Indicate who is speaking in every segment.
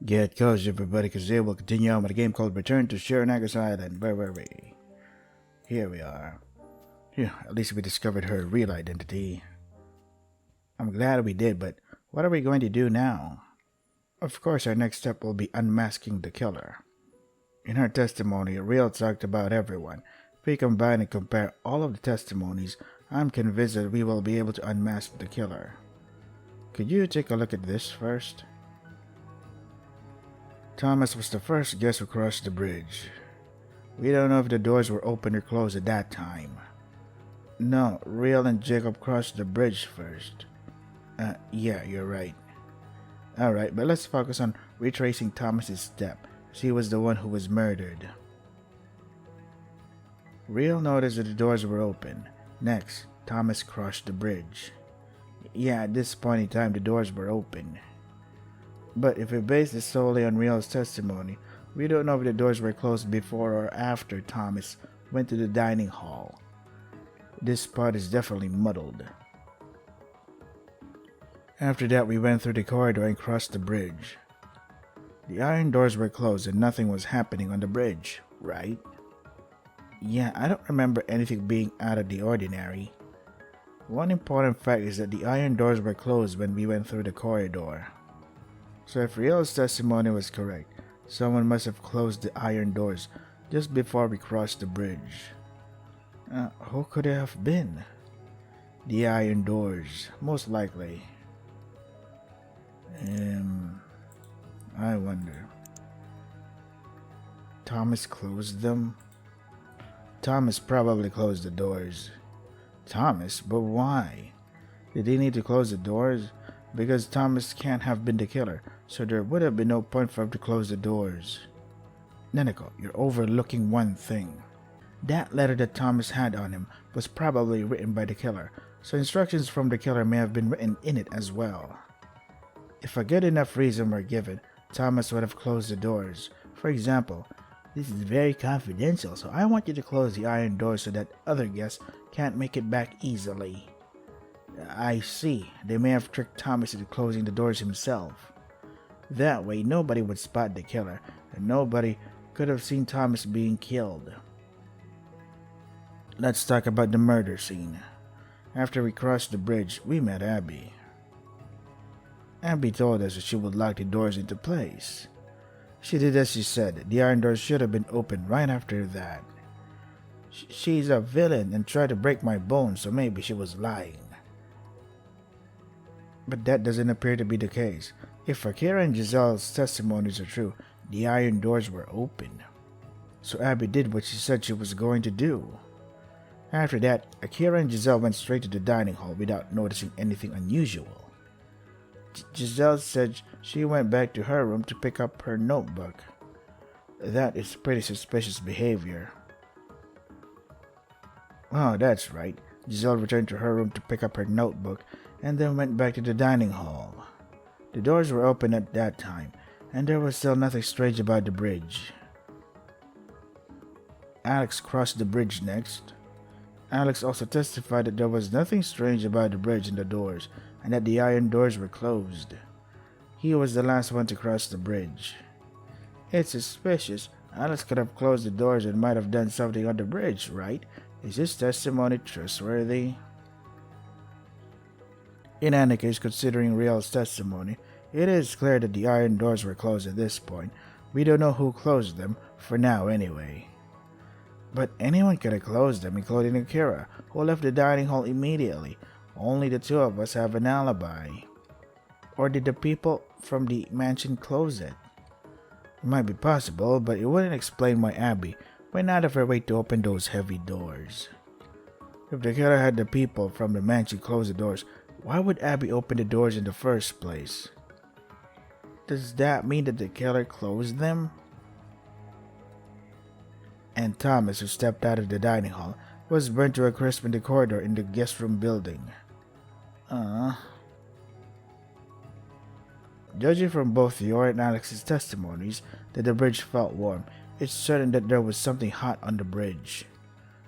Speaker 1: Get cozy everybody, because today we'll continue on with a game called Return to Shironagasu Island. Where were we? Here we are. Phew, at least we discovered her real identity. I'm glad we did, but what are we going to do now? Of course, our next step will be unmasking the killer. In her testimony, Real talked about everyone. If we combine and compare all of the testimonies, I'm convinced that we will be able to unmask the killer. Could you take a look at this first? Thomas was the first guest who crossed the bridge. We don't know if the doors were open or closed at that time. No, Real and Jacob crossed the bridge first. Yeah, you're right. Alright, but let's focus on retracing Thomas's step. She was the one who was murdered. Real noticed that the doors were open. Next, Thomas crossed the bridge. Yeah, at this point in time, the doors were open. But if we base this solely on Real's testimony, we don't know if the doors were closed before or after Thomas went to the dining hall. This part is definitely muddled. After that, we went through the corridor and crossed the bridge. The iron doors were closed and nothing was happening on the bridge, right? Yeah, I don't remember anything being out of the ordinary. One important fact is that the iron doors were closed when we went through the corridor. So if Real's testimony was correct, someone must have closed the iron doors just before we crossed the bridge. Who could it have been? The iron doors, most likely. I wonder. Thomas closed them? Thomas probably closed the doors. Thomas? But why? Did he need to close the doors? Because Thomas can't have been the killer, so there would have been no point for him to close the doors. Neneko, you're overlooking one thing. That letter that Thomas had on him was probably written by the killer, so instructions from the killer may have been written in it as well. If a good enough reason were given, Thomas would have closed the doors. For example, this is very confidential, so I want you to close the iron doors so that other guests can't make it back easily. I see. They may have tricked Thomas into closing the doors himself. That way, nobody would spot the killer, and nobody could have seen Thomas being killed. Let's talk about the murder scene. After we crossed the bridge, we met Abby. Abby told us that she would lock the doors into place. She did as she said. The iron doors should have been opened right after that. She's a villain and tried to break my bones, so maybe she was lying. But that doesn't appear to be the case. If Akira and Giselle's testimonies are true, the iron doors were open. So Abby did what she said she was going to do. After that, Akira and Giselle went straight to the dining hall without noticing anything unusual. Giselle said she went back to her room to pick up her notebook. That is pretty suspicious behavior. Oh, that's right. Giselle returned to her room to pick up her notebook and then went back to the dining hall. The doors were open at that time, and there was still nothing strange about the bridge. Alex crossed the bridge next. Alex also testified that there was nothing strange about the bridge and the doors, and that the iron doors were closed. He was the last one to cross the bridge. It's suspicious. Alex could have closed the doors and might have done something on the bridge, right? Is his testimony trustworthy? In any case, considering Real's testimony, it is clear that the iron doors were closed at this point. We don't know who closed them, for now anyway. But anyone could have closed them, including Akira, who left the dining hall immediately. Only the two of us have an alibi. Or did the people from the mansion close it? It might be possible, but it wouldn't explain why Abby went out of her way to open those heavy doors. If the killer had the people from the mansion close the doors, why would Abby open the doors in the first place? Does that mean that the killer closed them? And Thomas, who stepped out of the dining hall, was burned to a crisp in the corridor in the guest room building. Judging from both your and Alex's testimonies that the bridge felt warm, it's certain that there was something hot on the bridge.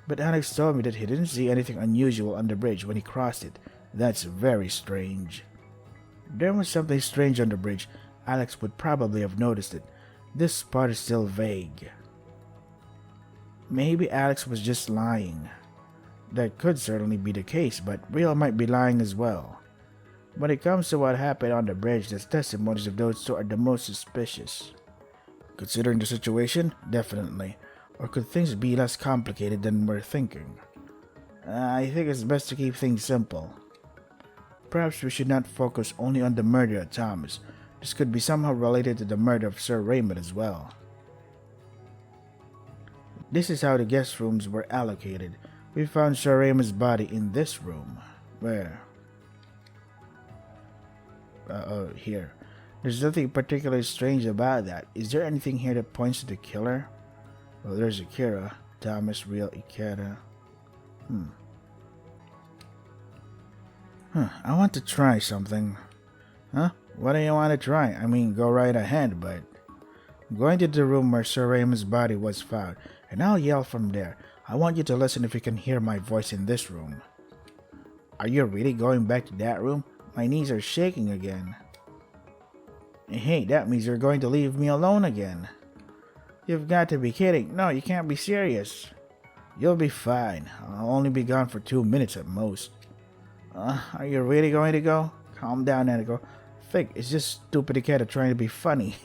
Speaker 1: But Alex told me that he didn't see anything unusual on the bridge when he crossed it. That's very strange. There was something strange on the bridge. Alex would probably have noticed it. This part is still vague. Maybe Alex was just lying. That could certainly be the case, but Real might be lying as well. When it comes to what happened on the bridge, the testimonies of those two are the most suspicious. Considering the situation, definitely. Or could things be less complicated than we're thinking? I think it's best to keep things simple. Perhaps we should not focus only on the murder of Thomas. This could be somehow related to the murder of Sir Raymond as well. This is how the guest rooms were allocated. We found Sir Raymond's body in this room. Where? Here. There's nothing particularly strange about that. Is there anything here that points to the killer? Well, there's Akira, Thomas, Real, Ikeda. I want to try something. Huh? What do you want to try? I mean, go right ahead, but... I'm going to the room where Sir Raymond's body was found, and I'll yell from there. I want you to listen if you can hear my voice in this room. Are you really going back to that room? My knees are shaking again. Hey, that means you're going to leave me alone again. You've got to be kidding. No, you can't be serious. You'll be fine. I'll only be gone for 2 minutes at most. Are you really going to go? Calm down, Nanako. Think, it's just stupid Ikeda trying to be funny.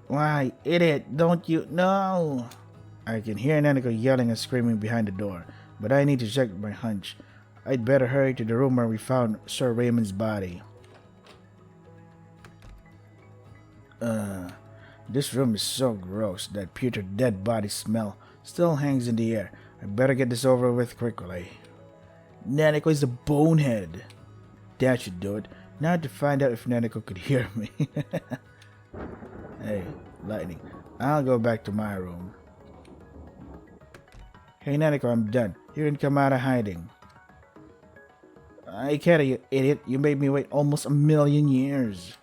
Speaker 1: Why, idiot, don't you know? I can hear Nanako yelling and screaming behind the door, but I need to check my hunch. I'd better hurry to the room where we found Sir Raymond's body. This room is so gross. That putrid dead body smell still hangs in the air. I better get this over with quickly. Nanako is a bonehead. That should do it. Now to find out if Nanako could hear me. Hey, Lightning. I'll go back to my room. Hey Nanako, I'm done. You can come out of hiding. I can't, you idiot. You made me wait almost 1,000,000 years.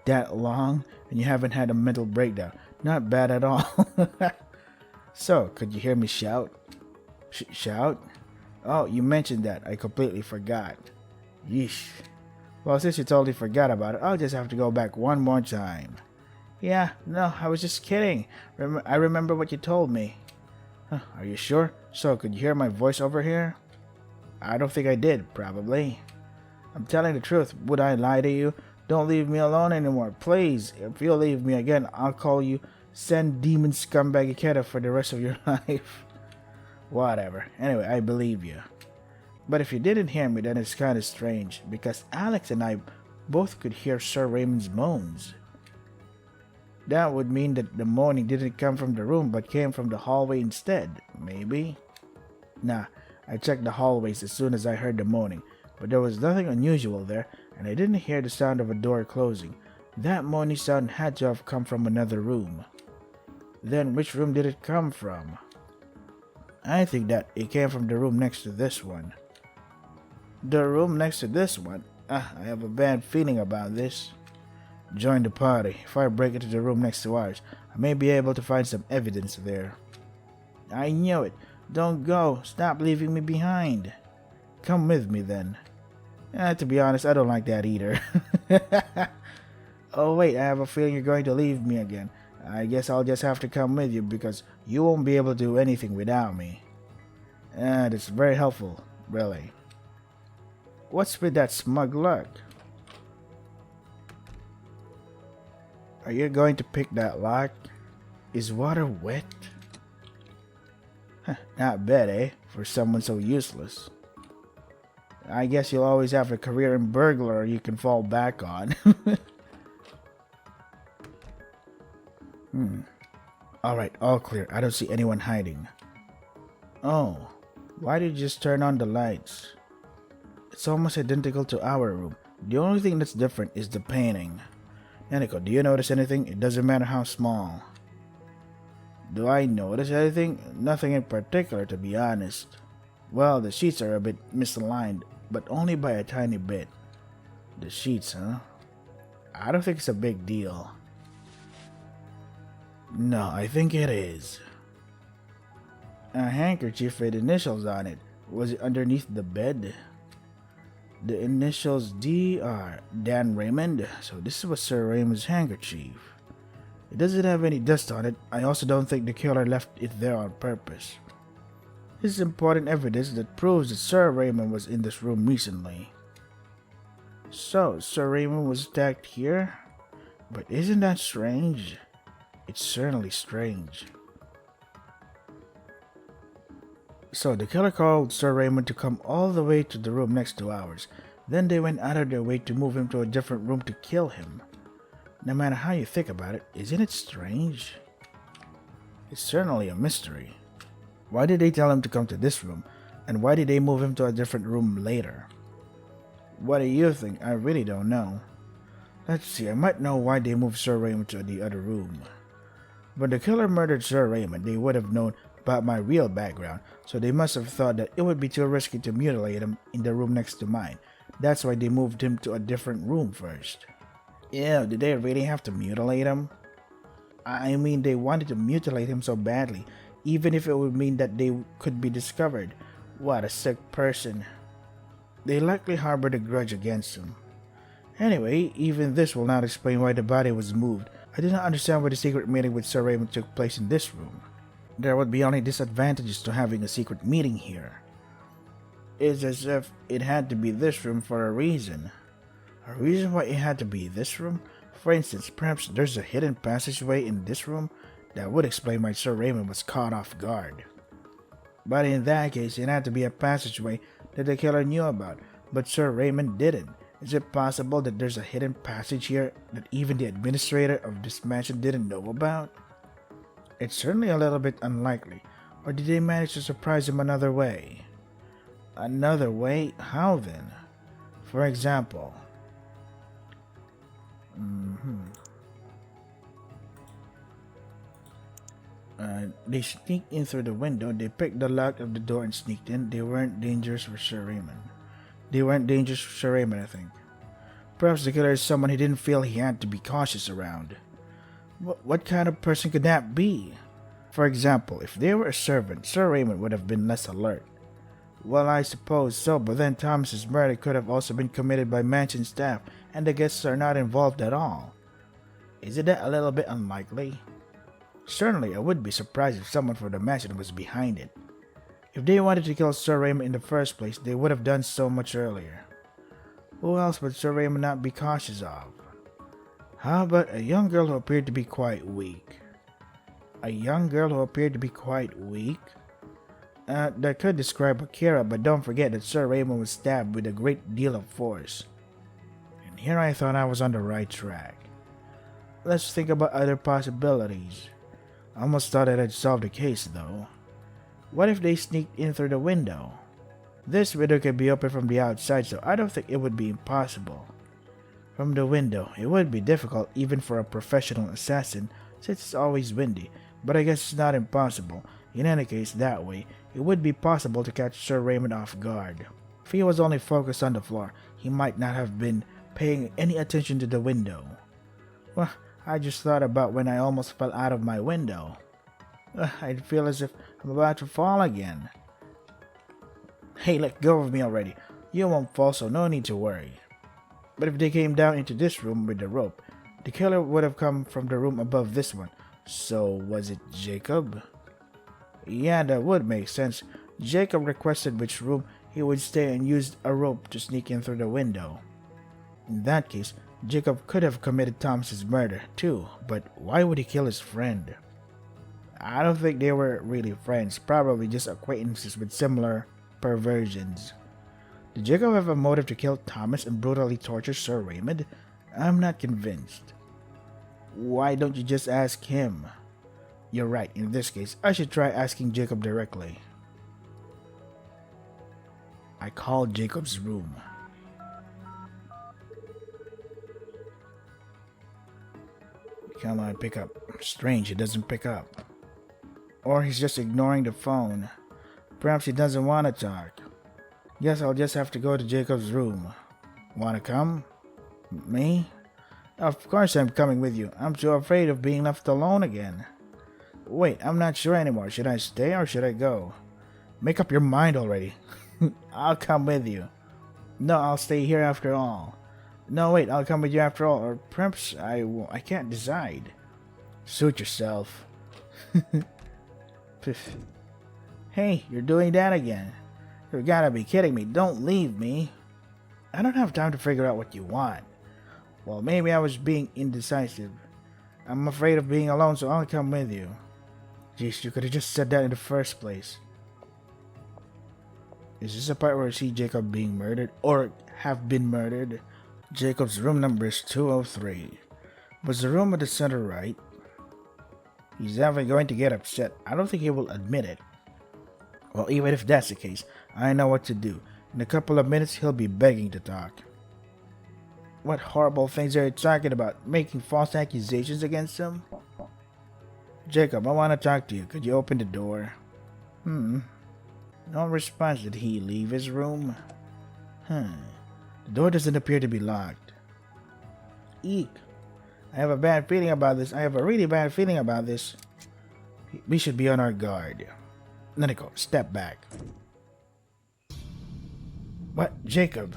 Speaker 1: That long? And you haven't had a mental breakdown. Not bad at all. So, could you hear me shout? Shout? Oh, you mentioned that. I completely forgot. Yeesh. Well, since you totally forgot about it, I'll just have to go back one more time. Yeah, no, I was just kidding. I remember what you told me. Are you sure? So, could you hear my voice over here? I don't think I did, probably. I'm telling the truth. Would I lie to you? Don't leave me alone anymore, please. If you leave me again, I'll call you Send Demon Scumbag Ikeda for the rest of your life. Whatever. Anyway, I believe you. But if you didn't hear me, then it's kind of strange, because Alex and I both could hear Sir Raymond's moans. That would mean that the moaning didn't come from the room, but came from the hallway instead. Maybe? Nah, I checked the hallways as soon as I heard the moaning, but there was nothing unusual there, and I didn't hear the sound of a door closing. That moaning sound had to have come from another room. Then which room did it come from? I think that it came from the room next to this one. The room next to this one? I have a bad feeling about this. Join the party. If I break into the room next to ours, I may be able to find some evidence there. I knew it. Don't go. Stop leaving me behind. Come with me then. To be honest, I don't like that either. Oh wait, I have a feeling you're going to leave me again. I guess I'll just have to come with you because you won't be able to do anything without me. That's very helpful, really. What's with that smug look? Are you going to pick that lock? Is water wet? Not bad, eh? For someone so useless. I guess you'll always have a career in burglar you can fall back on. Alright, all clear. I don't see anyone hiding. Oh, why did you just turn on the lights? It's almost identical to our room. The only thing that's different is the painting. Nanako, do you notice anything? It doesn't matter how small. Do I notice anything? Nothing in particular, to be honest. Well, the sheets are a bit misaligned, but only by a tiny bit. The sheets, huh? I don't think it's a big deal. No, I think it is. A handkerchief with initials on it. Was it underneath the bed? The initials DR, Dan Raymond. So this was Sir Raymond's handkerchief. It doesn't have any dust on it. I also don't think the killer left it there on purpose. This is important evidence that proves that Sir Raymond was in this room recently. So, Sir Raymond was attacked here? But isn't that strange? It's certainly strange. So, the killer called Sir Raymond to come all the way to the room next to ours. Then they went out of their way to move him to a different room to kill him. No matter how you think about it, isn't it strange? It's certainly a mystery. Why did they tell him to come to this room? And why did they move him to a different room later? What do you think? I really don't know. Let's see, I might know why they moved Sir Raymond to the other room. When the killer murdered Sir Raymond, they would have known about my real background, so they must have thought that it would be too risky to mutilate him in the room next to mine. That's why they moved him to a different room first. Ew, did they really have to mutilate him? I mean, they wanted to mutilate him so badly, even if it would mean that they could be discovered. What a sick person. They likely harbored a grudge against him. Anyway, even this will not explain why the body was moved. I do not understand why the secret meeting with Sir Raymond took place in this room. There would be only disadvantages to having a secret meeting here. It's as if it had to be this room for a reason. A reason why it had to be this room? For instance, perhaps there's a hidden passageway in this room that would explain why Sir Raymond was caught off guard. But in that case, it had to be a passageway that the killer knew about, but Sir Raymond didn't. Is it possible that there's a hidden passage here that even the administrator of this mansion didn't know about? It's certainly a little bit unlikely. Or did they manage to surprise him another way? Another way? How then? For example... They sneaked in through the window, they picked the lock of the door and sneaked in. They weren't dangerous for Sir Raymond. I think. Perhaps the killer is someone he didn't feel he had to be cautious around. What kind of person could that be? For example, if they were a servant, Sir Raymond would have been less alert. Well, I suppose so, but then Thomas's murder could have also been committed by mansion staff, and the guests are not involved at all. Isn't that a little bit unlikely? Certainly, I would be surprised if someone from the mansion was behind it. If they wanted to kill Sir Raymond in the first place, they would have done so much earlier. Who else would Sir Raymond not be cautious of? How about a young girl who appeared to be quite weak? That could describe Akira, but don't forget that Sir Raymond was stabbed with a great deal of force. And here I thought I was on the right track. Let's think about other possibilities. I almost thought that I'd solved the case, though. What if they sneaked in through the window? This window can be opened from the outside, so I don't think it would be impossible. From the window, it would be difficult even for a professional assassin, since it's always windy, but I guess it's not impossible. In any case, that way, it would be possible to catch Sir Raymond off guard. If he was only focused on the floor, he might not have been paying any attention to the window. Well, I just thought about when I almost fell out of my window. I'd feel as if I'm about to fall again. Hey, let go of me already. You won't fall, so no need to worry. But if they came down into this room with the rope, the killer would have come from the room above this one. So, was it Jacob? Yeah, that would make sense. Jacob requested which room he would stay and used a rope to sneak in through the window. In that case, Jacob could have committed Thomas's murder too, but why would he kill his friend? I don't think they were really friends, probably just acquaintances with similar perversions. Did Jacob have a motive to kill Thomas and brutally torture Sir Raymond? I'm not convinced. Why don't you just ask him? You're right, in this case, I should try asking Jacob directly. I called Jacob's room. Come on, pick up. Strange, he doesn't pick up. Or he's just ignoring the phone. Perhaps he doesn't want to talk. Guess I'll just have to go to Jacob's room. Wanna come? Me? Of course I'm coming with you. I'm too afraid of being left alone again. Wait, I'm not sure anymore. Should I stay or should I go? Make up your mind already. I'll come with you. No, I'll stay here after all. No, wait, I'll come with you after all. Or perhaps I can't decide. Suit yourself. Pff. Hey, you're doing that again. You gotta be kidding me. Don't leave me. I don't have time to figure out what you want. Well, maybe I was being indecisive. I'm afraid of being alone, so I'll come with you. Jeez, you could have just said that in the first place. Is this the part where I see Jacob being murdered? Or have been murdered? Jacob's room number is 203. Was the room at the center right? He's definitely going to get upset. I don't think he will admit it. Well, even if that's the case, I know what to do. In a couple of minutes, he'll be begging to talk. What horrible things are you talking about? Making false accusations against him? Jacob, I want to talk to you. Could you open the door? No response. Did he leave his room? The door doesn't appear to be locked. Eek. I have a bad feeling about this. I have a really bad feeling about this. We should be on our guard. Nanako, step back. What? Jacob?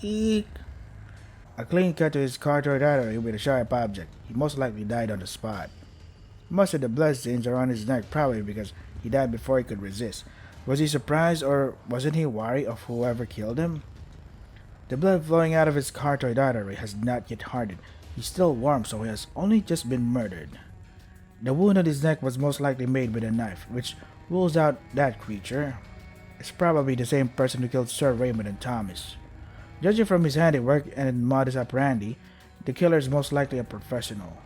Speaker 1: Eek. A clean cut to his carotid artery with a sharp object. He most likely died on the spot. Most of the bloodstains are on his neck, probably because he died before he could resist. Was he surprised, or wasn't he wary of whoever killed him? The blood flowing out of his carotid artery has not yet hardened. He's still warm, so he has only just been murdered. The wound on his neck was most likely made with a knife, which rules out that creature. It's probably the same person who killed Sir Raymond and Thomas. Judging from his handiwork and modus operandi, the killer is most likely a professional.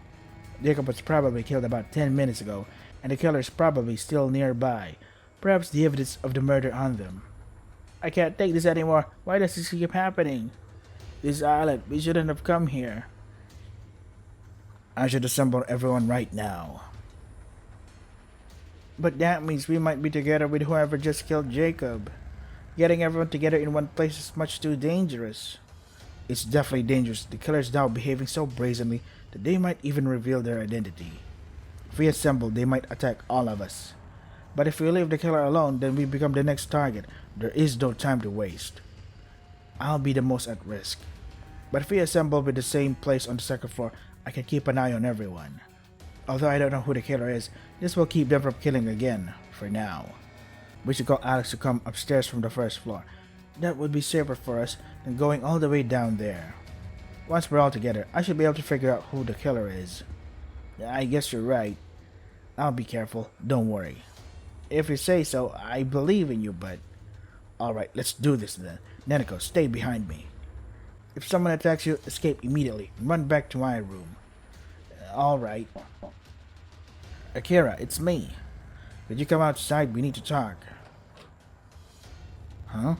Speaker 1: Jacob was probably killed about 10 minutes ago, and the killer is probably still nearby. Perhaps the evidence of the murder on them. I can't take this anymore. Why does this keep happening? This island, we shouldn't have come here. I should assemble everyone right now. But that means we might be together with whoever just killed Jacob. Getting everyone together in one place is much too dangerous. It's definitely dangerous. The killer is now behaving so brazenly that they might even reveal their identity. If we assemble, they might attack all of us. But if we leave the killer alone, then we become the next target. There is no time to waste. I'll be the most at risk. But if we assemble with the same place on the second floor, I can keep an eye on everyone. Although I don't know who the killer is, this will keep them from killing again, for now. We should call Alex to come upstairs from the first floor. That would be safer for us than going all the way down there. Once we're all together, I should be able to figure out who the killer is. I guess you're right. I'll be careful, don't worry. If you say so, I believe in you, but... Alright, let's do this then. Nanako, stay behind me. If someone attacks you, escape immediately and run back to my room. Alright. Akira, it's me. Could you come outside? We need to talk. Huh?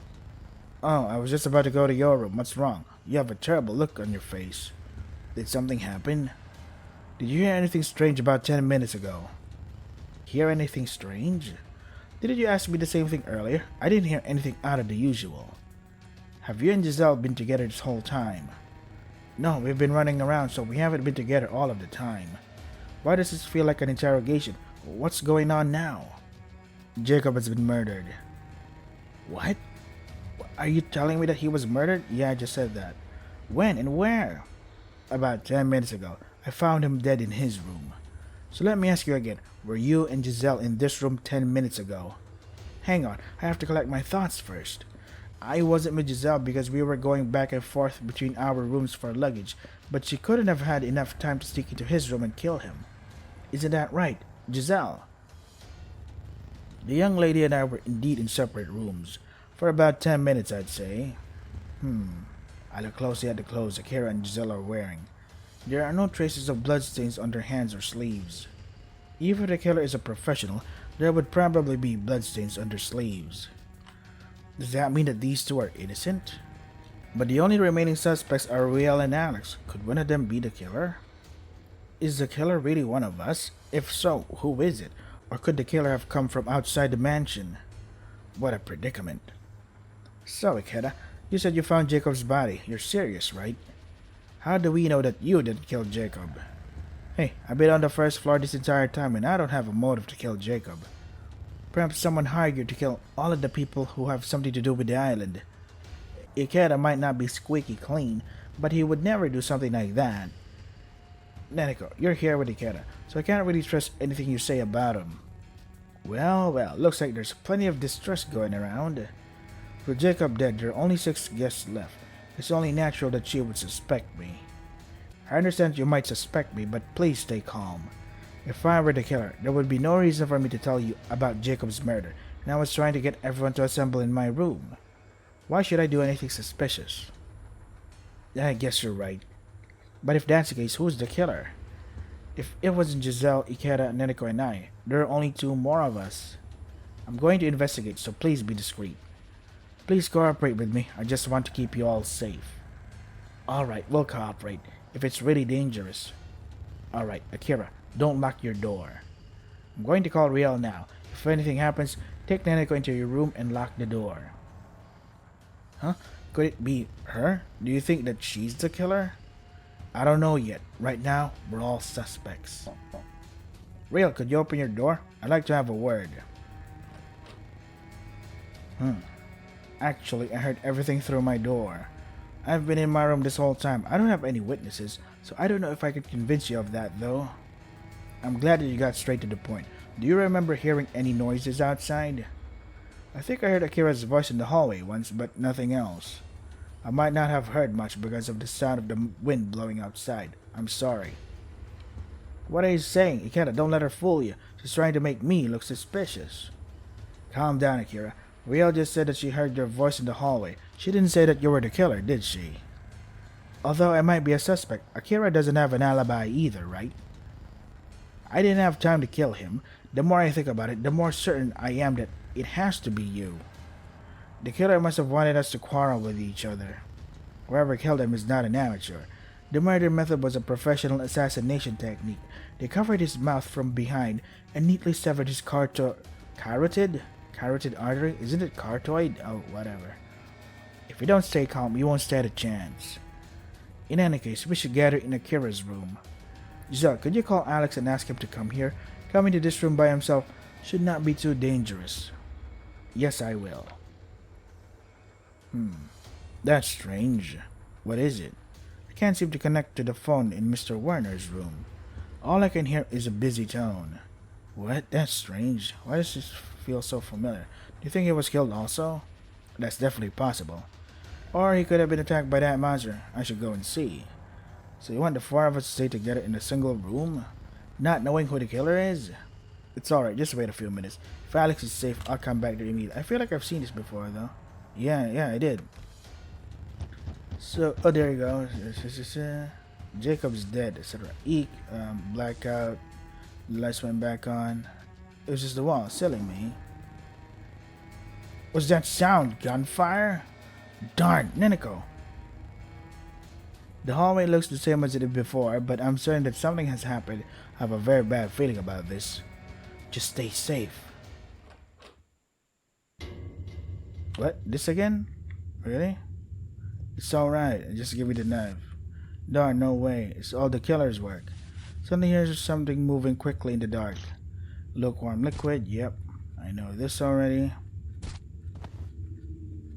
Speaker 1: Oh, I was just about to go to your room. What's wrong? You have a terrible look on your face. Did something happen? Did you hear anything strange about 10 minutes ago? Hear anything strange? Didn't you ask me the same thing earlier? I didn't hear anything out of the usual. Have you and Giselle been together this whole time? No, we've been running around, so we haven't been together all of the time. Why does this feel like an interrogation? What's going on now? Jacob has been murdered. What? Are you telling me that he was murdered? Yeah, I just said that. When and where? About 10 minutes ago. I found him dead in his room. So let me ask you again. Were you and Giselle in this room 10 minutes ago? Hang on, I have to collect my thoughts first. I wasn't with Giselle because we were going back and forth between our rooms for luggage, but she couldn't have had enough time to sneak into his room and kill him. Isn't that right, Giselle? The young lady and I were indeed in separate rooms. For about 10 minutes, I'd say. I look closely at the clothes Akira and Giselle are wearing. There are no traces of bloodstains on their hands or sleeves. Even if the killer is a professional, there would probably be bloodstains on their sleeves. Does that mean that these two are innocent? But the only remaining suspects are Riel and Alex. Could one of them be the killer? Is the killer really one of us? If so, who is it? Or could the killer have come from outside the mansion? What a predicament. So, Ikeda, you said you found Jacob's body. You're serious, right? How do we know that you didn't kill Jacob? Hey, I've been on the first floor this entire time and I don't have a motive to kill Jacob. Perhaps someone hired you to kill all of the people who have something to do with the island. Ikeda might not be squeaky clean, but he would never do something like that. Nanako, you're here with Ikeda, so I can't really trust anything you say about him. Well, looks like there's plenty of distrust going around. With Jacob dead, there are only 6 guests left. It's only natural that she would suspect me. I understand you might suspect me, but please stay calm. If I were the killer, there would be no reason for me to tell you about Jacob's murder, and I was trying to get everyone to assemble in my room. Why should I do anything suspicious? I guess you're right. But if that's the case, who's the killer? If it wasn't Giselle, Ikeda, Neneko, and I, there are only 2 more of us. I'm going to investigate, so please be discreet. Please cooperate with me. I just want to keep you all safe. Alright, we'll cooperate, if it's really dangerous. Alright, Akira, don't lock your door. I'm going to call Riel now. If anything happens, take Neneko into your room and lock the door. Huh? Could it be her? Do you think that she's the killer? I don't know yet. Right now, we're all suspects. Riel, could you open your door? I'd like to have a word. Actually, I heard everything through my door. I've been in my room this whole time. I don't have any witnesses, so I don't know if I could convince you of that, though. I'm glad that you got straight to the point. Do you remember hearing any noises outside? I think I heard Akira's voice in the hallway once, but nothing else. I might not have heard much because of the sound of the wind blowing outside. I'm sorry. What are you saying? Ikeda, don't let her fool you. She's trying to make me look suspicious. Calm down, Akira. Riel just said that she heard your voice in the hallway. She didn't say that you were the killer, did she? Although I might be a suspect, Akira doesn't have an alibi either, right? I didn't have time to kill him. The more I think about it, the more certain I am that it has to be you. The killer must have wanted us to quarrel with each other. Whoever killed him is not an amateur. The murder method was a professional assassination technique. They covered his mouth from behind and neatly severed his carotid artery? Isn't it cartoid? Oh, whatever. If you don't stay calm, you won't stand a chance. In any case, we should gather in Akira's room. Giselle, could you call Alex and ask him to come here? Coming to this room by himself should not be too dangerous. Yes, I will. That's strange. What is it? I can't seem to connect to the phone in Mr. Werner's room. All I can hear is a busy tone. What? That's strange. Why does this feel so familiar? Do you think he was killed also? That's definitely possible. Or he could have been attacked by that monster. I should go and see. So you want the 4 of us to stay together in a single room? Not knowing who the killer is? It's alright, just wait a few minutes. If Alex is safe, I'll come back there immediately. I feel like I've seen this before though. Yeah, I did. So, oh, there you go. Jacob's dead, etc. Eek, blackout. The lights went back on. It was just the wall, silly me. Was that sound gunfire? Darn, Neneko. The hallway looks the same as it did before, but I'm certain that something has happened. I have a very bad feeling about this. Just stay safe. What? This again? Really? It's alright. Just give me the knife. Darn, no way. It's all the killer's work. Suddenly here's something moving quickly in the dark. Lukewarm liquid. Yep. I know this already.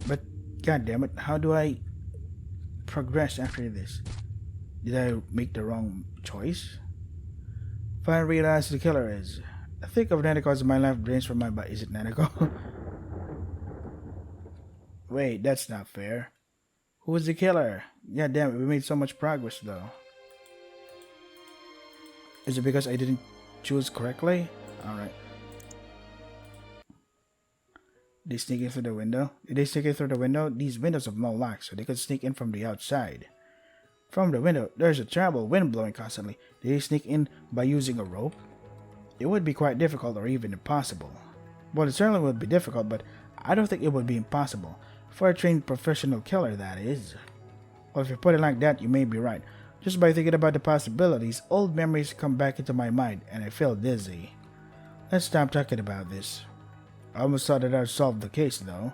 Speaker 1: But, goddammit, how do I progress after this? Did I make the wrong choice? If I realize who the killer is. I think of Nanako as my life drains from my body. Is it Nanako? Wait, that's not fair. Who was the killer? God damn it, we made so much progress though. Is it because I didn't choose correctly? Alright. They sneak in through the window? Did they sneak in through the window? These windows have no locks, so they could sneak in from the outside. From the window, there's a terrible wind blowing constantly. Did they sneak in by using a rope? It would be quite difficult or even impossible. Well, it certainly would be difficult, but I don't think it would be impossible. For a trained professional killer, that is. Well, if you put it like that, you may be right. Just by thinking about the possibilities, old memories come back into my mind, and I feel dizzy. Let's stop talking about this. I almost thought that I'd solved the case, though.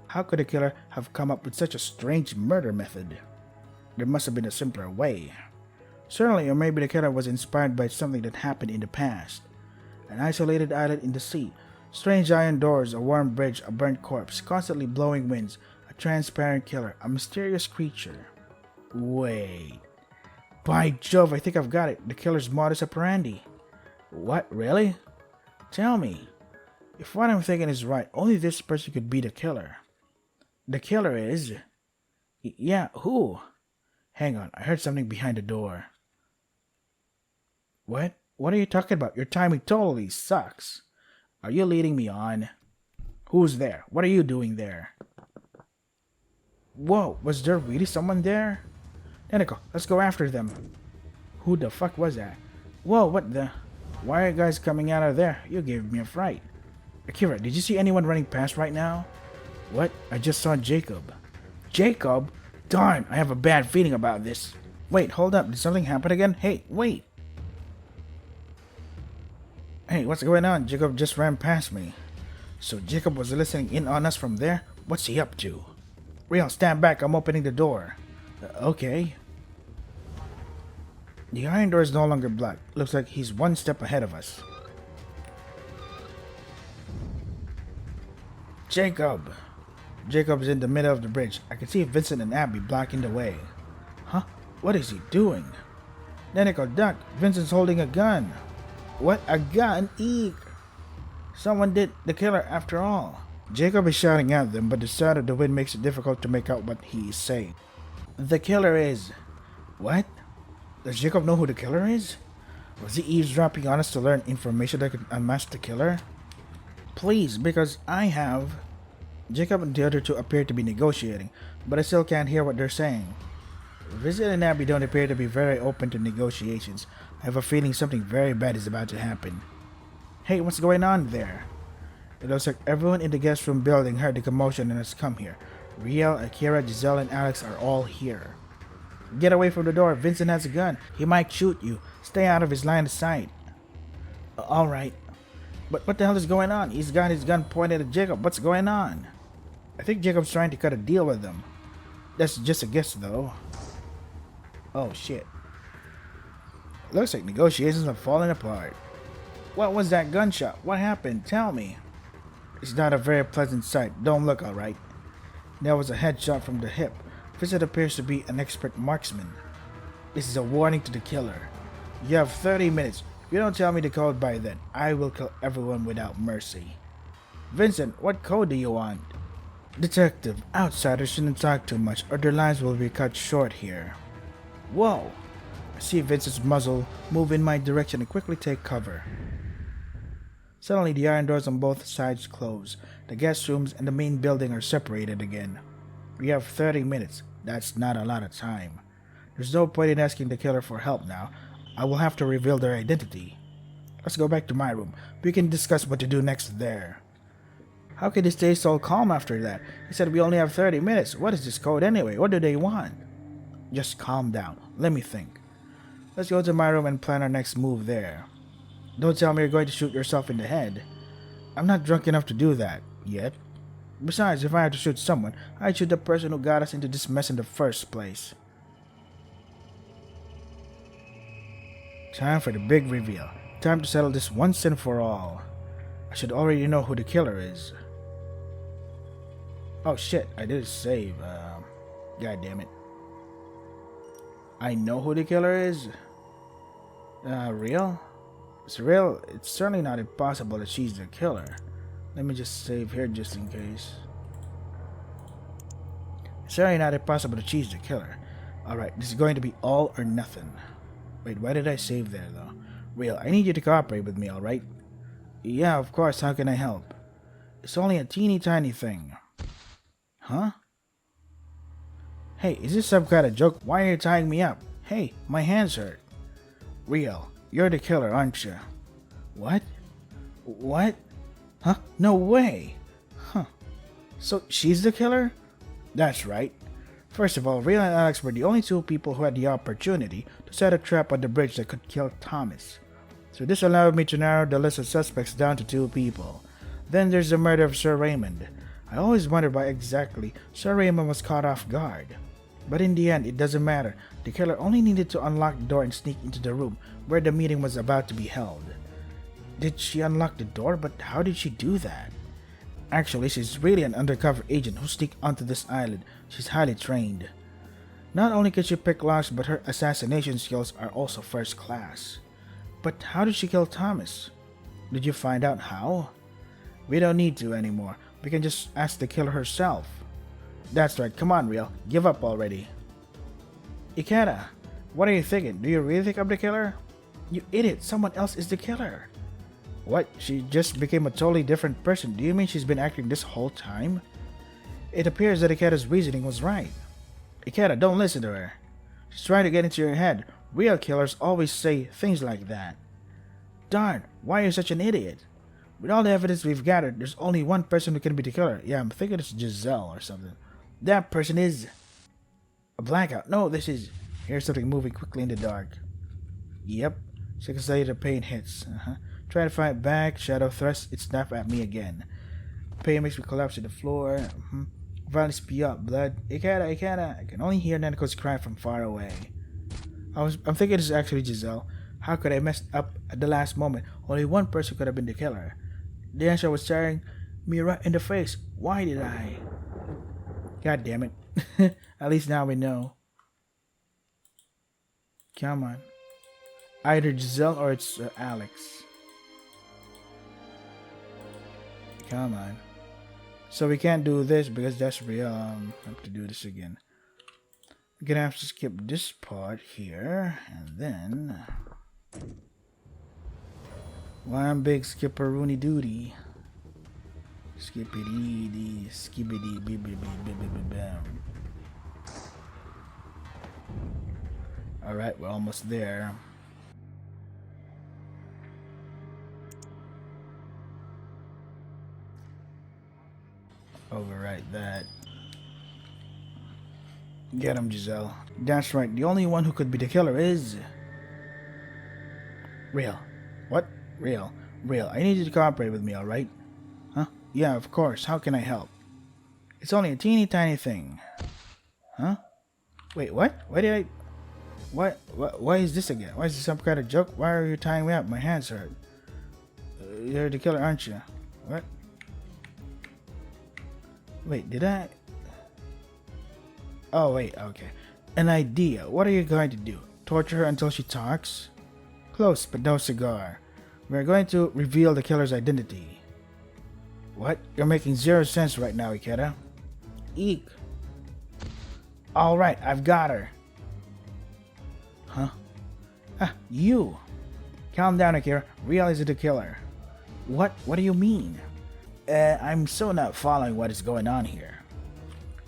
Speaker 1: How could a killer have come up with such a strange murder method? There must have been a simpler way. Certainly, or maybe the killer was inspired by something that happened in the past. An isolated island in the sea, strange iron doors, a warm bridge, a burnt corpse, constantly blowing winds, a transparent killer, a mysterious creature. Wait. By Jove, I think I've got it. The killer's modus operandi. What, really? Tell me. If what I'm thinking is right, only this person could be the killer. The killer is... Yeah, who? Hang on, I heard something behind the door. What? What are you talking about? Your timing totally sucks. Are you leading me on? Who's there? What are you doing there? Whoa, was there really someone there? Tentacle, let's go after them. Who the fuck was that? Whoa, what the... Why are you guys coming out of there? You gave me a fright. Akira, did you see anyone running past right now? What? I just saw Jacob. Jacob? Darn, I have a bad feeling about this. Wait, hold up. Did something happen again? Hey, wait. Hey, what's going on? Jacob just ran past me. So Jacob was listening in on us from there? What's he up to? Real, stand back. I'm opening the door. Okay. The iron door is no longer blocked. Looks like he's one step ahead of us. Jacob! Jacob's in the middle of the bridge. I can see Vincent and Abby blocking the way. Huh? What is he doing? Neneko, duck! Vincent's holding a gun! What? A gun? Eek! Someone did the killer after all. Jacob is shouting at them, but the sound of the wind makes it difficult to make out what he is saying. The killer is... What? Does Jacob know who the killer is? Was he eavesdropping on us to learn information that could unmask the killer? Please, because I have... Jacob and the other two appear to be negotiating, but I still can't hear what they're saying. Vincent and Abby don't appear to be very open to negotiations. I have a feeling something very bad is about to happen. Hey, what's going on there? It looks like everyone in the guest room building heard the commotion and has come here. Riel, Akira, Giselle, and Alex are all here. Get away from the door. Vincent has a gun. He might shoot you. Stay out of his line of sight. Alright. But what the hell is going on? He's got his gun pointed at Jacob. What's going on? I think Jacob's trying to cut a deal with them. That's just a guess, though. Oh, shit. Looks like negotiations have fallen apart. What was that gunshot? What happened? Tell me. It's not a very pleasant sight. Don't look, alright. There was a headshot from the hip. Vincent appears to be an expert marksman. This is a warning to the killer. You have 30 minutes. If you don't tell me the code by then, I will kill everyone without mercy. Vincent, what code do you want? Detective, outsiders shouldn't talk too much or their lives will be cut short here. Whoa! I see Vincent's muzzle move in my direction and quickly take cover. Suddenly the iron doors on both sides close. The guest rooms and the main building are separated again. We have 30 minutes. That's not a lot of time. There's no point in asking the killer for help now. I will have to reveal their identity. Let's go back to my room. We can discuss what to do next there. How can he stay so calm after that? He said we only have 30 minutes. What is this code anyway? What do they want? Just calm down. Let me think. Let's go to my room and plan our next move there. Don't tell me you're going to shoot yourself in the head. I'm not drunk enough to do that yet. Besides, if I had to shoot someone, I'd shoot the person who got us into this mess in the first place. Time for the big reveal. Time to settle this once and for all. I should already know who the killer is. Oh shit, I did save. God damn it. I know who the killer is? Real? It's real. It's certainly not impossible that she's the killer. Let me just save here just in case. It's certainly not impossible that she's the killer. Alright, this is going to be all or nothing. Wait, why did I save there though? Real, I need you to cooperate with me, alright? Yeah, of course, how can I help? It's only a teeny tiny thing. Huh? Hey, is this some kind of joke? Why are you tying me up? Hey, my hands hurt. Real, you're the killer, aren't you? What? What? Huh? No way! Huh. So, she's the killer? That's right. First of all, Real and Alex were the only two people who had the opportunity to set a trap on the bridge that could kill Thomas. So this allowed me to narrow the list of suspects down to 2 people. Then there's the murder of Sir Raymond. I always wondered why exactly Sir Raymond was caught off guard. But in the end, it doesn't matter. The killer only needed to unlock the door and sneak into the room where the meeting was about to be held. Did she unlock the door? But how did she do that? Actually, she's really an undercover agent who sneaked onto this island. She's highly trained. Not only can she pick locks, but her assassination skills are also first class. But how did she kill Thomas? Did you find out how? We don't need to anymore. We can just ask the killer herself. That's right, come on, Real. Give up already. Ikeda, what are you thinking? Do you really think I'm the killer? You idiot, someone else is the killer. What? She just became a totally different person. Do you mean she's been acting this whole time? It appears that Ikeda's reasoning was right. Ikeda, don't listen to her. She's trying to get into your head. Real killers always say things like that. Darn, why are you such an idiot? With all the evidence we've gathered, there's only one person who can be the killer. Yeah, I'm thinking it's Giselle or something. That person is... a blackout. No, this is... Here's something moving quickly in the dark. Yep. Seconds later, pain hits. Try to fight back. Shadow thrust. It snapped at me again. Pain makes me collapse to the floor. Violently spew out blood. Ikeda, Ikeda. I can only hear Neneko's cry from far away. I'm thinking this is actually Giselle. How could I mess up at the last moment? Only one person could have been the killer. The answer was staring me right in the face. Why did I? God damn it. At least now we know. Come on. Either Giselle or it's Alex. Come on. So we can't do this because that's real. I have to do this again. We're gonna have to skip this part here. And then... one big skipperoonie duty. Skippity dee skibbity bam. Alright, we're almost there. Overwrite that. Get him, Giselle. That's right, the only one who could be the killer is... Real. What? Real. Real, I need you to cooperate with me, alright? Huh? Yeah, of course. How can I help? It's only a teeny tiny thing. Huh? Wait, what? Why did I... What? Why is this again? Why is this some kind of joke? Why are you tying me up? My hands hurt. You're the killer, aren't you? What? Wait, did I... Oh, wait, okay. An idea. What are you going to do? Torture her until she talks? Close, but no cigar. We're going to reveal the killer's identity. What? You're making zero sense right now, Ikeda. Eek. Alright, I've got her. Huh? Ah, you. Calm down, Akira. Real is the killer. What? What do you mean? I'm so not following what is going on here.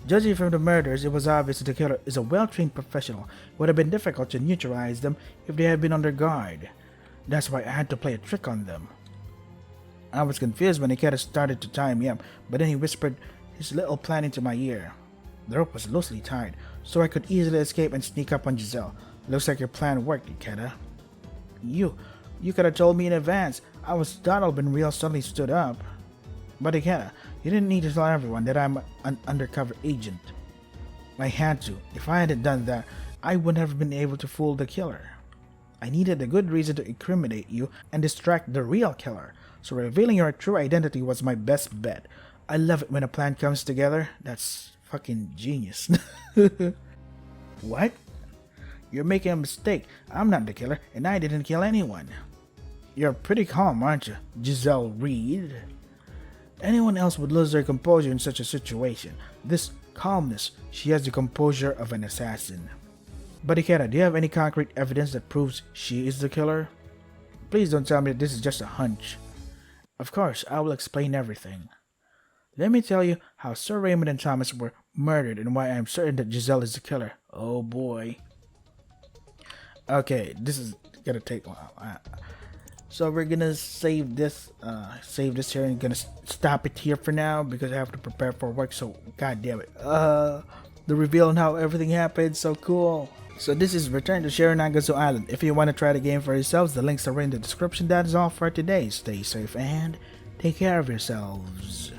Speaker 1: Judging from the murders, it was obvious that the killer is a well-trained professional. It would have been difficult to neutralize them if they had been under guard. That's why I had to play a trick on them. I was confused when Ikeda started to tie me up, but then he whispered his little plan into my ear. The rope was loosely tied, so I could easily escape and sneak up on Giselle. Looks like your plan worked, Ikeda. You could have told me in advance. I was startled when Real suddenly stood up. But Ikeda, you didn't need to tell everyone that I'm an undercover agent. I had to. If I hadn't done that, I wouldn't have been able to fool the killer. I needed a good reason to incriminate you and distract the real killer, so revealing your true identity was my best bet. I love it when a plan comes together. That's fucking genius. What? You're making a mistake. I'm not the killer, and I didn't kill anyone. You're pretty calm, aren't you, Giselle Reed? Anyone else would lose their composure in such a situation. This calmness, she has the composure of an assassin. But Ikeda, do you have any concrete evidence that proves she is the killer? Please don't tell me that this is just a hunch. Of course, I will explain everything. Let me tell you how Sir Raymond and Thomas were murdered and why I am certain that Giselle is the killer. Oh boy. Okay, this is gonna take a while. So we're gonna save this here and gonna stop it here for now because I have to prepare for work. So god damn it, the reveal on how everything happened, so cool. So this is Return to Shironagasu Island. If you want to try the game for yourselves, the links are in the description. That is all for today. Stay safe and take care of yourselves.